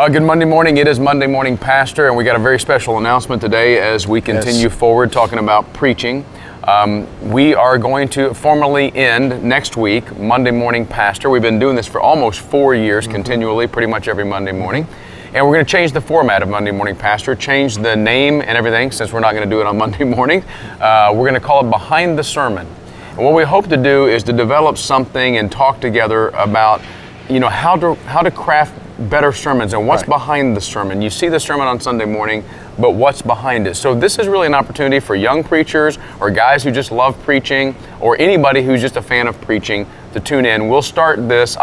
Good Monday morning. It is Monday Morning Pastor, and we got a very special announcement today as we continue forward talking about preaching. We are going to formally end next week Monday Morning Pastor. We've been doing this for almost 4 years continually, pretty much every Monday morning. And we're going to change the format of Monday Morning Pastor, change the name and everything, since we're not going to do it on Monday morning. We're going to call it Behind the Sermon. And what we hope to do is to develop something and talk together about, how to craft better sermons and what's behind the sermon. You see the sermon on Sunday morning, but what's behind it? So this is really an opportunity for young preachers or guys who just love preaching or anybody who's just a fan of preaching to tune in. We'll start this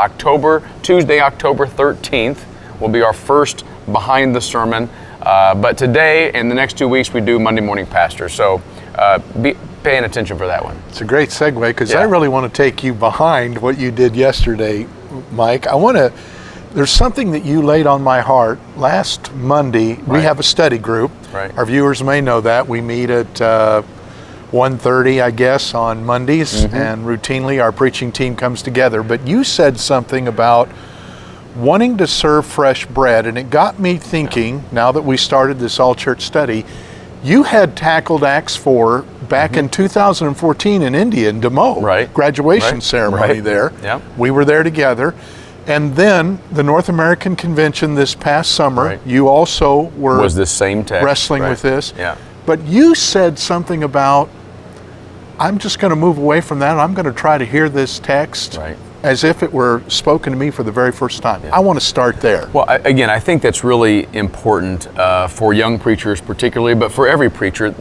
Tuesday, October 13th will be our first Behind the Sermon. But today and the next 2 weeks we do Monday Morning Pastor. So be paying attention for that one. It's a great segue because I really want to take you behind what you did yesterday, Mike. There's something that you laid on my heart. Last Monday, we have a study group. Right. Our viewers may know that. We meet at 1:30, I guess, on Mondays, and routinely our preaching team comes together. But you said something about wanting to serve fresh bread, and it got me thinking, now that we started this all-church study, you had tackled Acts 4 back in 2014 in India, in Demo, graduation ceremony there. Yeah. We were there together. And then the North American Convention this past summer, you also was this same text, wrestling with this. Yeah. But you said something about, I'm just going to move away from that. I'm going to try to hear this text as if it were spoken to me for the very first time. I want to start there. Well, again, I think that's really important for young preachers particularly, but for every preacher.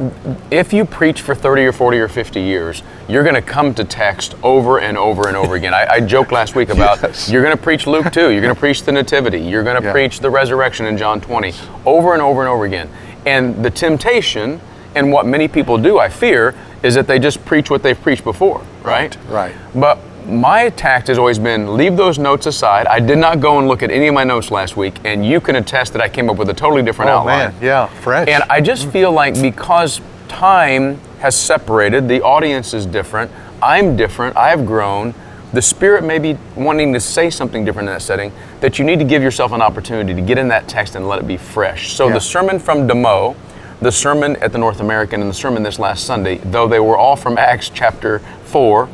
If you preach for 30 or 40 or 50 years, you're going to come to text over and over and over again. I joked last week about you're going to preach Luke 2, you're going to preach the Nativity, you're going to preach the resurrection in John 20, over and over and over again. And the temptation, and what many people do, I fear, is that they just preach what they've preached before, right? Right. But my tact has always been, leave those notes aside. I did not go and look at any of my notes last week, and you can attest that I came up with a totally different outline. Man, yeah, fresh. And I just feel like because time has separated, the audience is different, I'm different, I've grown, the Spirit may be wanting to say something different in that setting, that you need to give yourself an opportunity to get in that text and let it be fresh. So the sermon from Demo, the sermon at the North American, and the sermon this last Sunday, though they were all from Acts chapter 4,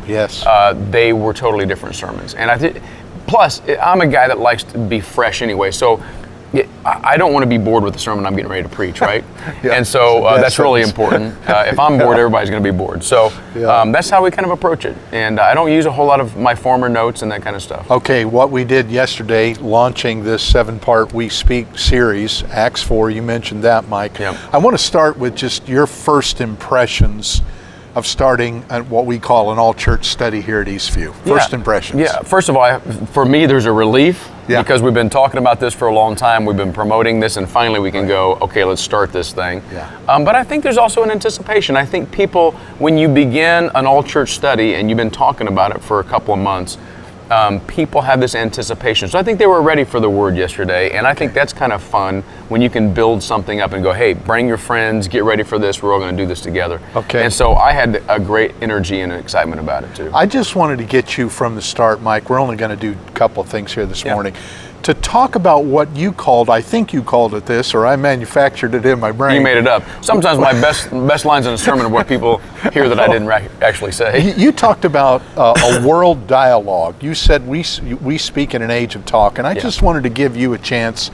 they were totally different sermons. And plus, I'm a guy that likes to be fresh anyway, so I don't want to be bored with the sermon I'm getting ready to preach, right? And so that's really important. If I'm bored, everybody's going to be bored. So that's how we kind of approach it. And I don't use a whole lot of my former notes and that kind of stuff. Okay, what we did yesterday, launching this 7-part We Speak series, Acts 4, you mentioned that, Mike. I want to start with just your first impressions of starting what we call an all-church study here at Eastview. First impressions. Yeah, first of all, for me, there's a relief because we've been talking about this for a long time. We've been promoting this, and finally we can go, okay, let's start this thing. But I think there's also an anticipation. I think people, when you begin an all-church study and you've been talking about it for a couple of months, people have this anticipation. So I think they were ready for the word yesterday, and I think that's kind of fun when you can build something up and go, hey, bring your friends, get ready for this, we're all going to do this together. And so I had a great energy and excitement about it too. I just wanted to get you from the start, Mike. We're only going to do a couple of things here this morning. To talk about what you called, I think you called it this, or I manufactured it in my brain. You made it up. Sometimes my best lines in a sermon are what people hear that I didn't actually say. You talked about a world dialogue. You said we speak in an age of talk, and I just wanted to give you a chance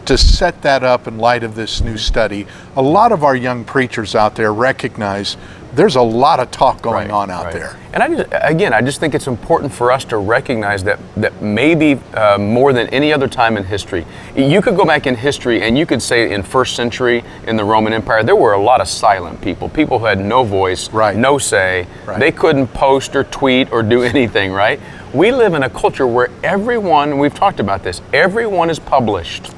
to set that up in light of this new study. A lot of our young preachers out there recognize there's a lot of talk going on out there. And I just think it's important for us to recognize that maybe more than any other time in history, you could go back in history and you could say in first century in the Roman Empire, there were a lot of silent people who had no voice, no say. They couldn't post or tweet or do anything, right? We live in a culture where everyone, we've talked about this, everyone is published.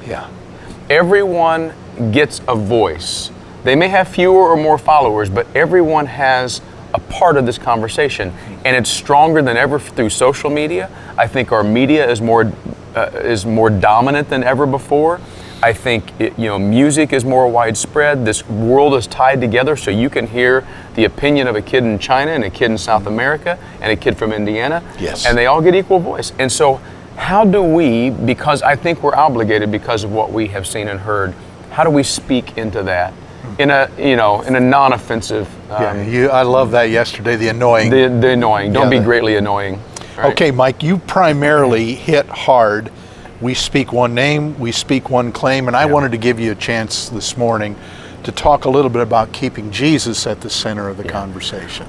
Everyone gets a voice. They may have fewer or more followers, but everyone has a part of this conversation, and it's stronger than ever through social media. I think our media is more dominant than ever before. I think music is more widespread. This world is tied together, so you can hear the opinion of a kid in China and a kid in South America and a kid from Indiana, and they all get equal voice. And so how do we, because I think we're obligated because of what we have seen and heard, how do we speak into that in a, in a non-offensive, I love that yesterday, the annoying. the annoying, don't be Yeah. greatly annoying. Right? Okay, Mike, you primarily hit hard. We speak one name, we speak one claim, and I wanted to give you a chance this morning to talk a little bit about keeping Jesus at the center of the conversation.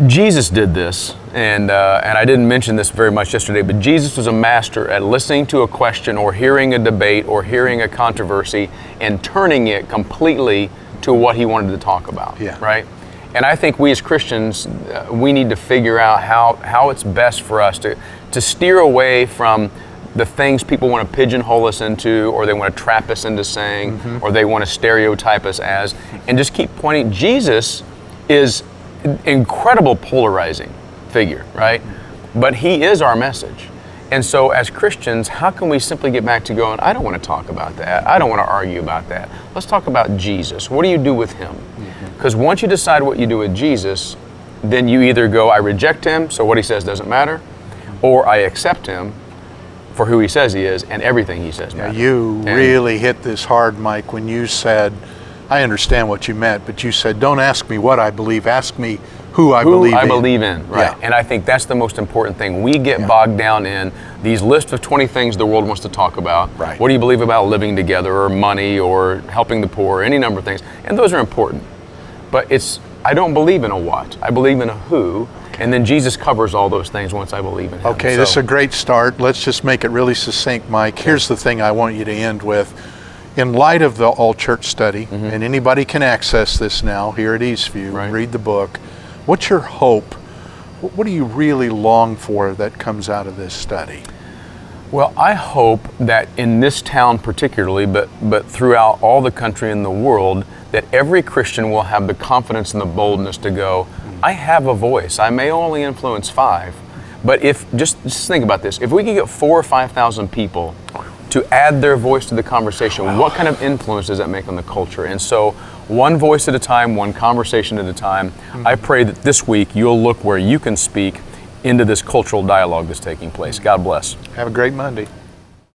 Jesus did this, and I didn't mention this very much yesterday, but Jesus was a master at listening to a question or hearing a debate or hearing a controversy and turning it completely to what he wanted to talk about, Yeah. right? And I think we as Christians, we need to figure out how it's best for us to steer away from the things people want to pigeonhole us into, or they want to trap us into saying, or they want to stereotype us as, and just keep pointing. Jesus is an incredible polarizing figure, right? But he is our message. And so as Christians, how can we simply get back to going, I don't want to talk about that. I don't want to argue about that. Let's talk about Jesus. What do you do with him? Because once you decide what you do with Jesus, then you either go, I reject him, so what he says doesn't matter, or I accept him for who he says he is, and everything he says matters. You really hit this hard, Mike, when you said, I understand what you meant, but you said, don't ask me what I believe, ask me who I believe in. Believe in, right. Yeah. And I think that's the most important thing. We get bogged down in these lists of 20 things the world wants to talk about. Right. What do you believe about living together, or money, or helping the poor, any number of things. And those are important. But I don't believe in a what, I believe in a who. And then Jesus covers all those things once I believe in him. Okay, this is a great start. Let's just make it really succinct, Mike. Here's the thing I want you to end with. In light of the All Church Study, and anybody can access this now here at Eastview, Right. read the book. What's your hope? What do you really long for that comes out of this study? Well, I hope that in this town particularly, but throughout all the country and the world, that every Christian will have the confidence and the boldness to go, I have a voice. I may only influence 5, but if just think about this. If we could get 4,000 or 5,000 people to add their voice to the conversation, what kind of influence does that make on the culture? And so, one voice at a time, one conversation at a time. I pray that this week you'll look where you can speak into this cultural dialogue that's taking place. God bless. Have a great Monday.